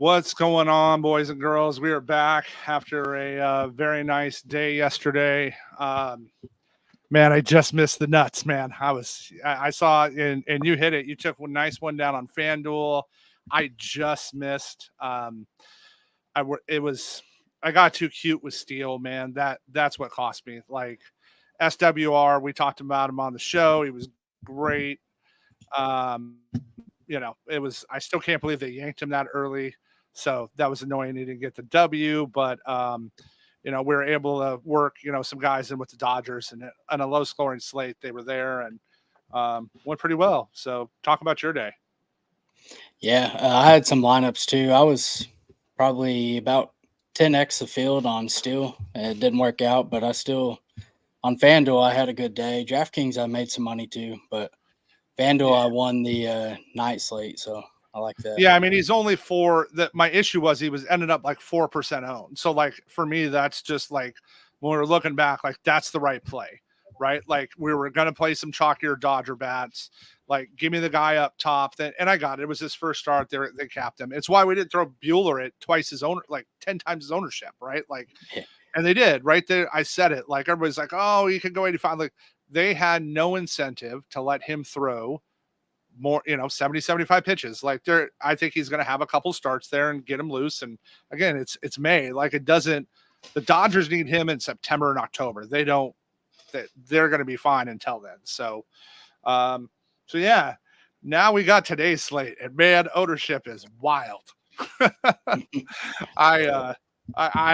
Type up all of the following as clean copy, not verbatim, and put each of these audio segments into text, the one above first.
What's going on, boys and girls? We are back after a very nice day yesterday. Man, I just missed the nuts, man. I saw and you hit it. You took a nice one down on FanDuel. I just missed. I got too cute with Steele, man. That's what cost me. Like SWR, we talked about him on the show. He was great. I still can't believe they yanked him that early. So that was annoying. He didn't get the W, but we were able to work, some guys in with the Dodgers and on a low scoring slate. They were there and went pretty well. So talk about your day. Yeah, I had some lineups too. I was probably about 10x the field on Steel. It didn't work out, but on FanDuel, I had a good day. DraftKings, I made some money too, but FanDuel, I won the night slate, so I like that. Yeah, I mean, he's only my issue was he ended up like 4% owned. So like for me, that's just like when we were looking back, like that's the right play, right? Like we were gonna play some chalkier Dodger bats. Like give me the guy up top. And I got it. It was his first start. They capped him. It's why we didn't throw Bueller at twice his owner, like 10 times his ownership, right? Like, and they did right there. I said it. Like everybody's like, oh, he could go 85. Like they had no incentive to let him throw more, 70, 75 pitches. Like I think he's going to have a couple starts there and get him loose. And again, it's May. Like the Dodgers need him in September and October. They're going to be fine until then. So yeah, now we got today's slate and man, ownership is wild. I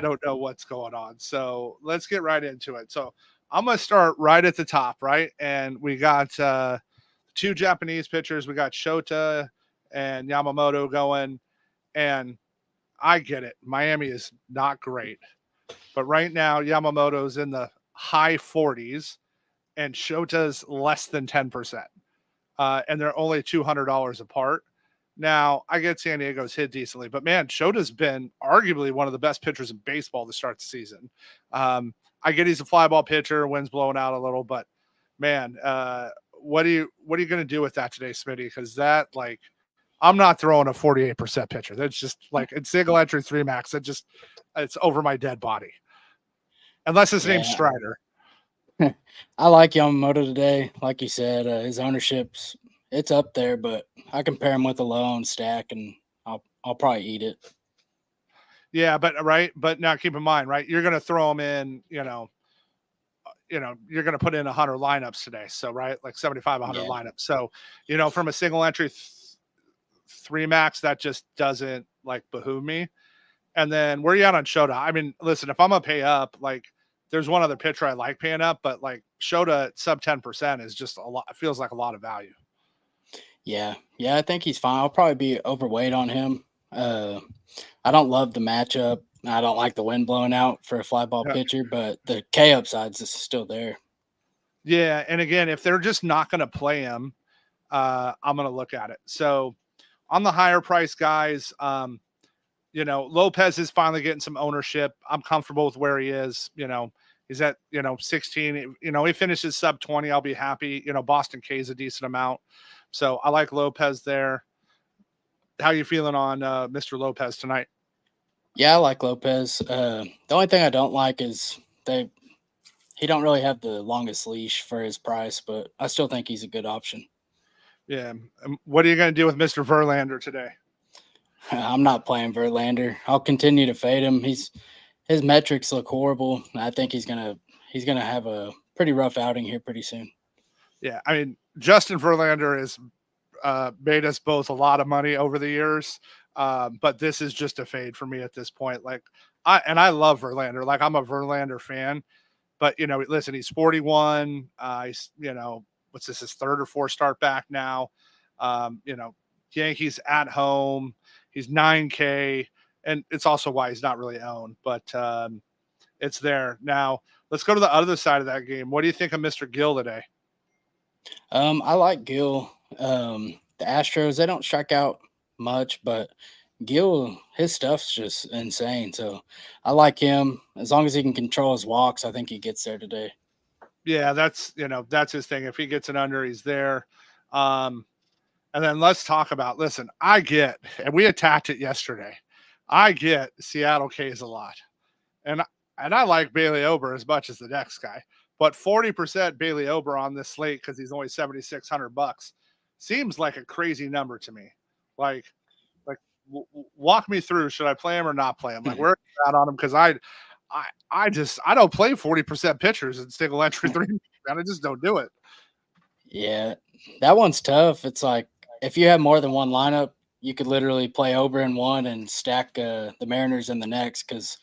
don't know what's going on. So let's get right into it. So I'm going to start right at the top, right? And we got, two Japanese pitchers. We got Shota and Yamamoto going, and I get it. Miami is not great, but right now Yamamoto's in the high 40s and Shota's less than 10%. And they're only $200 apart. Now, I get San Diego's hit decently, but man, Shota's been arguably one of the best pitchers in baseball to start the season. I get he's a fly ball pitcher, wind's blowing out a little, but man, what are you going to do with that today, Smitty? Because I'm not throwing a 48% pitcher. That's just like it's single entry 3 max. It's over my dead body. Unless his name's Strider. I like Yamamoto today. Like you said, his ownership's it's up there, but I compare him with a low-owned stack, and I'll probably eat it. Yeah, but now keep in mind, right? You're going to throw him in, you're going to put in 100 lineups today. So, right, like 75, 100 lineups. So, from a single entry 3 max, that just doesn't like behoove me. And then where are you at on Shota? I mean, listen, if I'm going to pay up, like there's one other pitcher I like paying up, but like Shota at sub 10% is just a lot. It feels like a lot of value. Yeah. I think he's fine. I'll probably be overweight on him. I don't love the matchup. I don't like the wind blowing out for a fly ball pitcher, but the K upsides is still there. Yeah, and again, if they're just not going to play him, I'm going to look at it. So on the higher price guys, Lopez is finally getting some ownership. I'm comfortable with where he is. He's at 16. He finishes sub 20. I'll be happy. Boston K is a decent amount, so I like Lopez there. How you feeling on Mr. Lopez tonight? Yeah, I like Lopez. The only thing I don't like is he don't really have the longest leash for his price, but I still think he's a good option. Yeah. What are you going to do with Mr. Verlander today? I'm not playing Verlander. I'll continue to fade him. His metrics look horrible. I think he's gonna have a pretty rough outing here pretty soon. Yeah, I mean, Justin Verlander has made us both a lot of money over the years. But this is just a fade for me at this point. Like I love Verlander. Like I'm a Verlander fan, but listen, he's 41. He's, what's this, his 3rd or 4th start back now. Yankees at home. He's 9K, and it's also why he's not really owned, but it's there. Now let's go to the other side of that game. What do you think of Mr. Gill today? I like Gill. The Astros, they don't strike out much, but Gill, his stuff's just insane. So I like him. As long as he can control his walks, I think he gets there today. Yeah, that's his thing. If he gets it under, he's there. And then let's talk about, listen, and we attacked it yesterday. I get Seattle K's a lot, and I like Bailey Ober as much as the next guy, but 40% Bailey Ober on this slate because he's only $7,600 seems like a crazy number to me. Like, like walk me through. Should I play him or not play him? Like, where at on him? Because I don't play 40% pitchers in single entry three. Man, I just don't do it. Yeah, that one's tough. It's like if you have more than one lineup, you could literally play Ober in one and stack the Mariners in the next because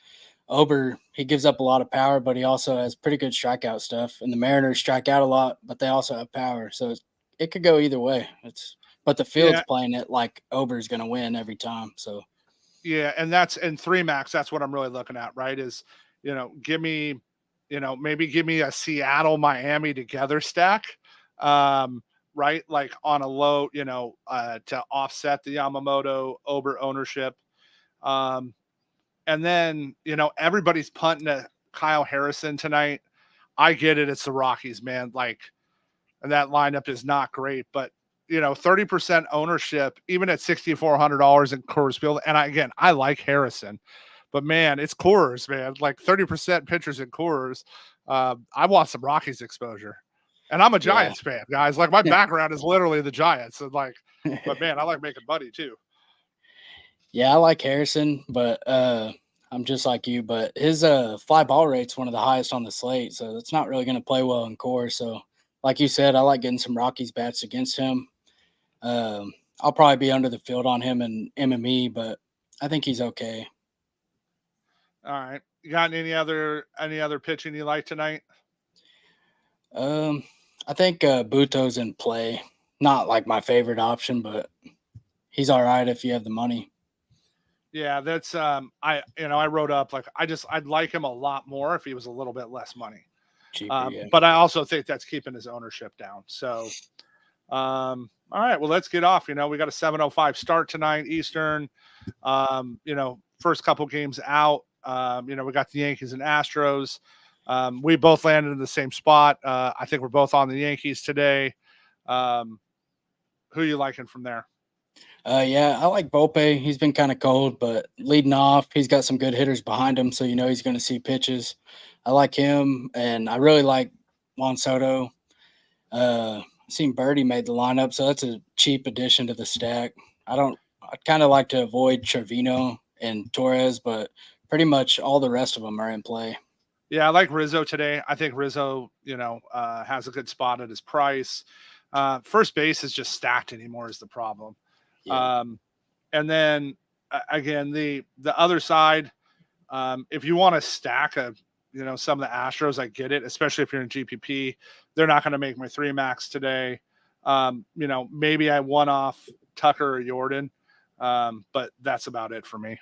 Ober, he gives up a lot of power, but he also has pretty good strikeout stuff. And the Mariners strike out a lot, but they also have power. So it could go either way. But the field's Yeah, playing it like Ober's going to win every time. So yeah, and that's in three max. That's what I'm really looking at, right? Is maybe give me a Seattle Miami together stack, um, right? Like on a low, to offset the Yamamoto Ober ownership. Um, and then everybody's punting to Kyle Harrison tonight. I get it; it's the Rockies, man. Like, and that lineup is not great, but 30% ownership, even at $6,400 in Coors Field. And I like Harrison, but man, it's Coors, man. Like 30% pitchers in Coors. I want some Rockies exposure, and I'm a yeah. Giants fan, guys. Like my background is literally the Giants, and but man, I like making money too. Yeah, I like Harrison, but I'm just like you. But his fly ball rate's one of the highest on the slate, so it's not really going to play well in core. So, like you said, I like getting some Rockies bats against him. I'll probably be under the field on him and MME, but I think he's okay. All right, you got any other pitching you like tonight? Um, I think Buto's in play. Not like my favorite option, but he's all right if you have the money. Yeah, that's I wrote up like I'd like him a lot more if he was a little bit less money. Cheaper, yeah. But I also think that's keeping his ownership down. So, all right, well, let's get off. We got a 7:05 start tonight Eastern. First couple games out. We got the Yankees and Astros. We both landed in the same spot. I think we're both on the Yankees today. Who are you liking from there? Yeah, I like Volpe. He's been kind of cold, but leading off, he's got some good hitters behind him, so he's going to see pitches. I like him, and I really like Juan Soto. I seen Birdie made the lineup, so that's a cheap addition to the stack. I kind of like to avoid Trevino and Torres, but pretty much all the rest of them are in play. Yeah, I like Rizzo today. I think Rizzo, has a good spot at his price. First base is just stacked anymore is the problem. Yeah. And then again, the other side, if you want to stack some of the Astros, I get it, especially if you're in GPP. They're not going to make my three max today. Maybe I one off Tucker or Jordan, but that's about it for me.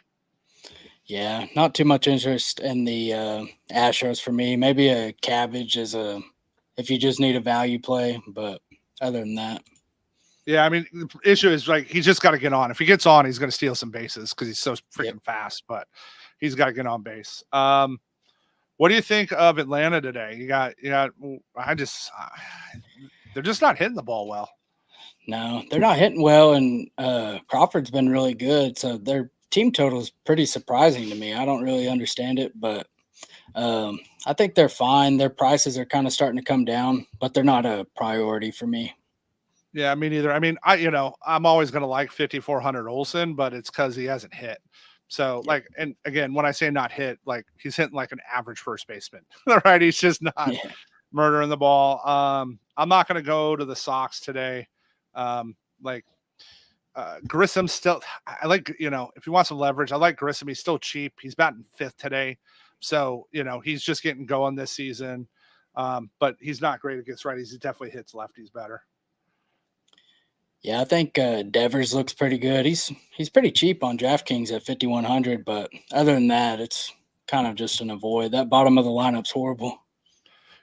Yeah, not too much interest in the Astros for me. Maybe a Cabbage if you just need a value play, but other than that. Yeah, I mean, the issue is like he's just got to get on. If he gets on, he's going to steal some bases because he's so freaking fast. But he's got to get on base. What do you think of Atlanta today? You got. They're just not hitting the ball well. No, they're not hitting well, and Crawford's been really good. So their team total is pretty surprising to me. I don't really understand it, but I think they're fine. Their prices are kind of starting to come down, but they're not a priority for me. Yeah, me neither. I mean, I'm always going to like 5,400 Olsen, but it's because he hasn't hit. So, and again, when I say not hit, like he's hitting like an average first baseman, right? He's just not murdering the ball. I'm not going to go to the Sox today. Grissom still, I like, if you want some leverage, I like Grissom. He's still cheap. He's batting fifth today. So, he's just getting going this season. But he's not great against righties. He definitely hits lefties better. Yeah, I think Devers looks pretty good. He's pretty cheap on DraftKings at 5,100, but other than that, it's kind of just an avoid. That bottom of the lineup's horrible.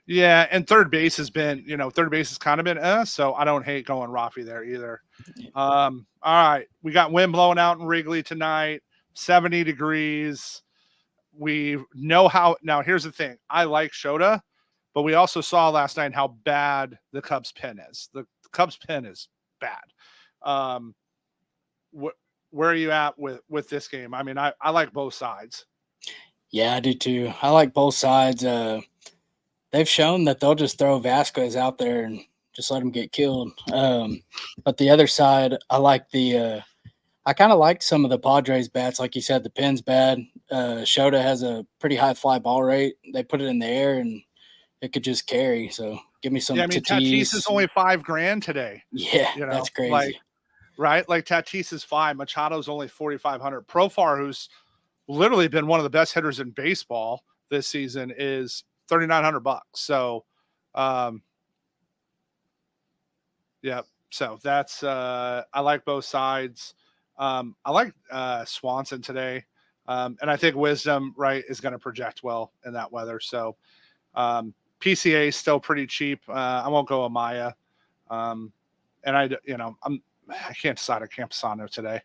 Yeah, and third base has kind of been so I don't hate going Rafi there either. Yeah. All right, we got wind blowing out in Wrigley tonight, 70 degrees. We know how. Now, here's the thing. I like Shota, but we also saw last night how bad the Cubs pen is. The Cubs pen is bad. where are you at with this game? I mean, I like both sides. Yeah, I do too. I like both sides. They've shown that they'll just throw Vasquez out there and just let him get killed. But the other side, I like I kind of like some of the Padres bats. Like you said, the pin's bad. Shota has a pretty high fly ball rate. They put it in the air and it could just carry. So give me some Yeah, I mean, Tatis is Tatis. only $5,000 today. Yeah, You know, that's crazy. like right, like Tatis is $5,000. Machado's only 4,500. Profar, who's literally been one of the best hitters in baseball this season, is $3,900. So, yeah. So that's I like both sides. I like Swanson today, and I think Wisdom right is going to project well in that weather. So PCA is still pretty cheap. I won't go Amaya, and I can't decide on Camposano today.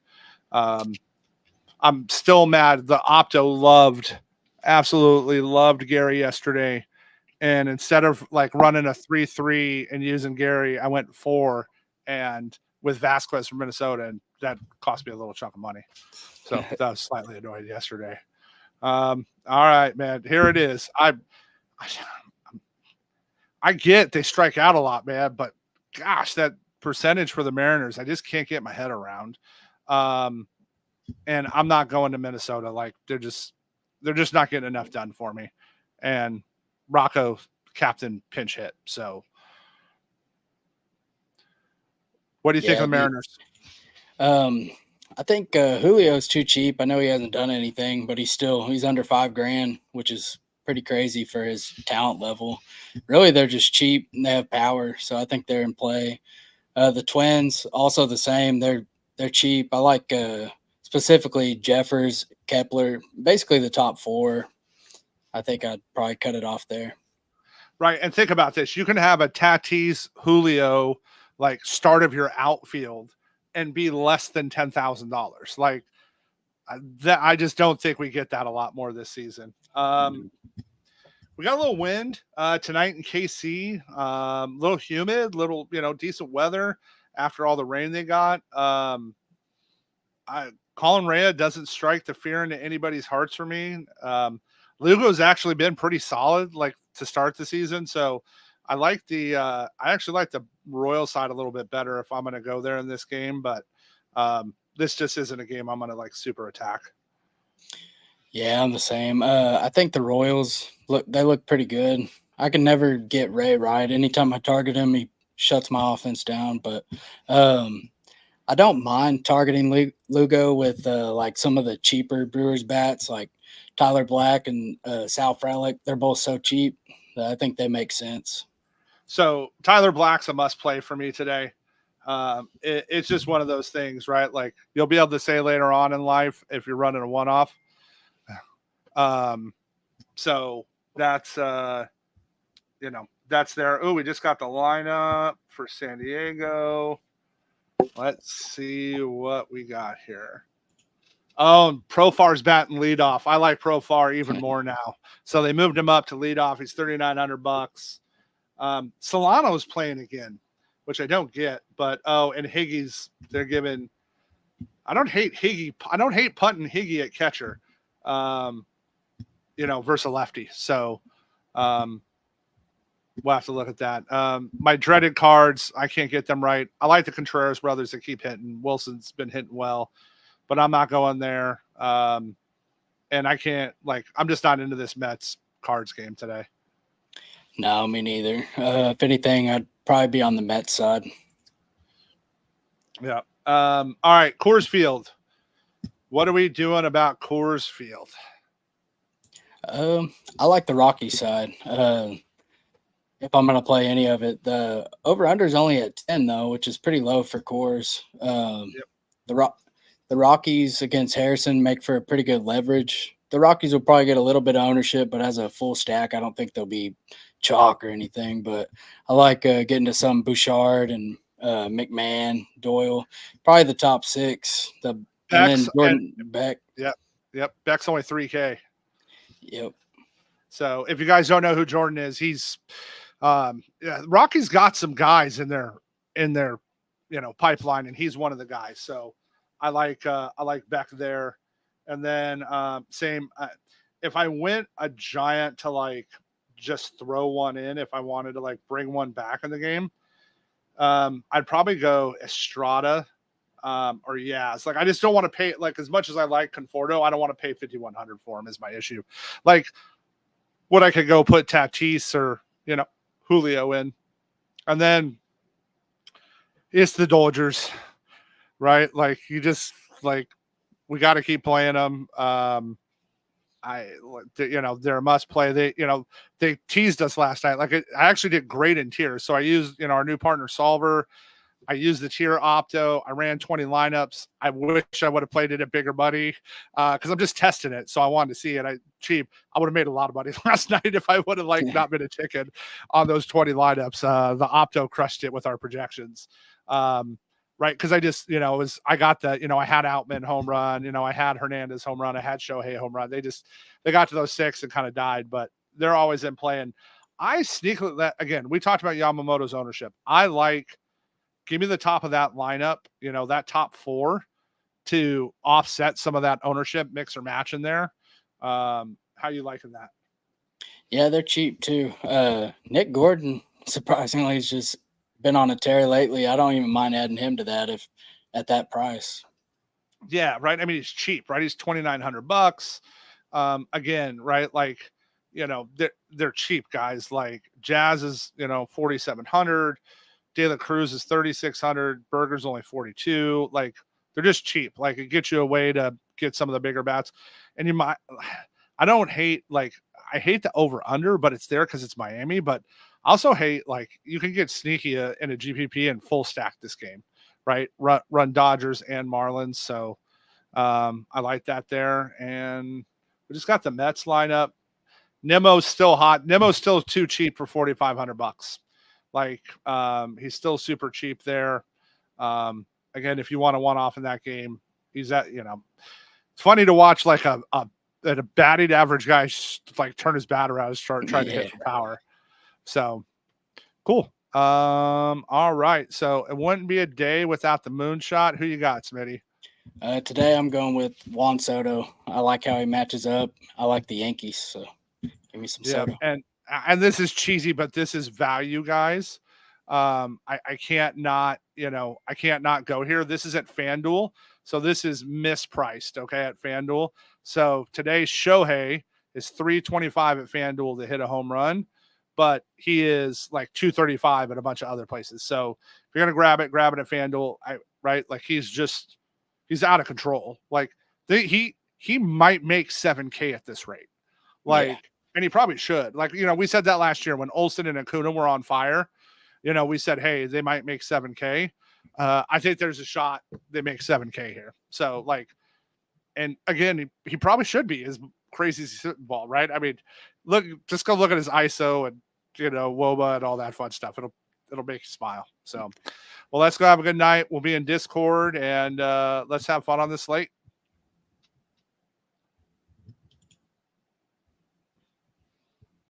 I'm still mad. The Opto absolutely loved Gary yesterday. And instead of like running a 3-3 and using Gary, I went 4 and with Vasquez from Minnesota, and that cost me a little chunk of money. So that was slightly annoyed yesterday. All right, man. Here it is. I get they strike out a lot, man, but gosh, that percentage for the Mariners, I just can't get my head around. And I'm not going to Minnesota. Like they're just not getting enough done for me. And Rocco captain pinch hit. So what do you think of the Mariners? I think Julio's too cheap. I know he hasn't done anything, but he's under $5,000, which is pretty crazy for his talent level. Really, they're just cheap and they have power, so I think they're in play. The Twins also the same. They're cheap. I like specifically Jeffers, Kepler, basically the top 4. I think I'd probably cut it off there. Right, and think about this: you can have a Tatis, Julio, like start of your outfield, and be less than $10,000. Like that, I just don't think we get that a lot more this season. We got a little wind tonight in KC, little humid, little decent weather after all the rain they got. Colin Rea doesn't strike the fear into anybody's hearts for me. Lugo's actually been pretty solid, like to start the season. So I actually like the Royal side a little bit better if I'm going to go there in this game, but this just isn't a game I'm going to like super attack. Yeah, I'm the same. I think the Royals look pretty good. I can never get Ray right. Anytime I target him, he shuts my offense down. But I don't mind targeting Lugo with like some of the cheaper Brewers bats, like Tyler Black and Sal Frelick. They're both so cheap that I think they make sense. So Tyler Black's a must play for me today. It's just one of those things, right? Like you'll be able to say later on in life if you're running a one-off. So that's that's there. Oh, we just got the lineup for San Diego. Let's see what we got here. Oh, Profar's batting leadoff. I like Profar even more now. So they moved him up to leadoff. He's $3,900. Solano's playing again, which I don't get. But and Higgy's they're giving. I don't hate Higgy. I don't hate punting Higgy at catcher. Versus a lefty. So we'll have to look at that. My dreaded cards, I can't get them right. I like the Contreras brothers that keep hitting. Wilson's been hitting well, but I'm not going there. And I can't, I'm just not into this Mets cards game today. No, me neither. If anything, I'd probably be on the Mets side. Yeah. All right, Coors Field. What are we doing about Coors Field? I like the Rocky side. If I'm going to play any of it, the over/under is only at 10 though, which is pretty low for Coors. The Rockies against Harrison make for a pretty good leverage. The Rockies will probably get a little bit of ownership, but as a full stack, I don't think they'll be chalk or anything. But I like getting to some Bouchard and McMahon, Doyle, probably the top 6. And then Jordan Beck. Yep. Beck's only $3,000. Yep. So if you guys don't know who Jordan is, he's Rocky's got some guys in their pipeline, and he's one of the guys. So I like Beck there. And then same if I went a giant to like just throw one in, if I wanted to like bring one back in the game, I'd probably go Estrada or yeah. It's like I just don't want to pay like as much as I like Conforto, I don't want to pay 5,100 for him is my issue. Like what I could go put Tatis or Julio in. And then it's the Dodgers, right? Like you just like we got to keep playing them. They're a must play. They teased us last night. Like I actually did great in tiers. So I used our new partner Solver. I used the tier opto. I ran 20 lineups. I wish I would have played it at bigger money because I'm just testing it. So I wanted to see it. I would have made a lot of money last night if I would have not been a chicken on those 20 lineups. The opto crushed it with our projections. Right. Because I just, I got the, I had Outman home run, I had Hernandez home run, I had Shohei home run. They got to those 6 and kind of died, but they're always in play. And I sneakily, that again, we talked about Yamamoto's ownership. Give me the top of that lineup, that top 4 to offset some of that ownership mix or match in there. How you liking that? Yeah, they're cheap too. Nick Gordon, surprisingly, has just been on a tear lately. I don't even mind adding him to that if at that price. Yeah, right. I mean, he's cheap, right? He's $2,900. Again, right? Like, they're cheap guys. Like Jazz is, 4,700. De La Cruz is 3,600. Berger's only 42. Like they're just cheap. Like it gets you a way to get some of the bigger bats. And I don't hate I hate the over under, but it's there because it's Miami. But I also hate you can get sneaky in a GPP and full stack this game, right? Run Dodgers and Marlins. So I like that there. And we just got the Mets lineup. Nemo's still hot. Nemo's still too cheap for $4,500. He's still super cheap there. Again, if you want to one off in that game, he's at, it's funny to watch a batting average guy turn his bat around and start trying to hit for power. So cool. All right. So it wouldn't be a day without the moonshot. Who you got, Smitty? Today I'm going with Juan Soto. I like how he matches up. I like the Yankees. So give me some Soto. And this is cheesy, but this is value, guys. I can't not go here. This is at FanDuel. So this is mispriced, okay, at FanDuel. So today's Shohei is $325 at FanDuel to hit a home run, but he is like $235 at a bunch of other places. So if you're going to grab it at FanDuel, right? Like he's out of control. Like he might make 7K at this rate. And he probably should. We said that last year when Olsen and Acuna were on fire. We said, hey, they might make 7K. I think there's a shot they make 7K here. So, and again, he probably should be as crazy as he's ball, right? I mean, just go look at his ISO and, WOBA and all that fun stuff. It'll make you smile. So, well, let's go have a good night. We'll be in Discord and let's have fun on this slate.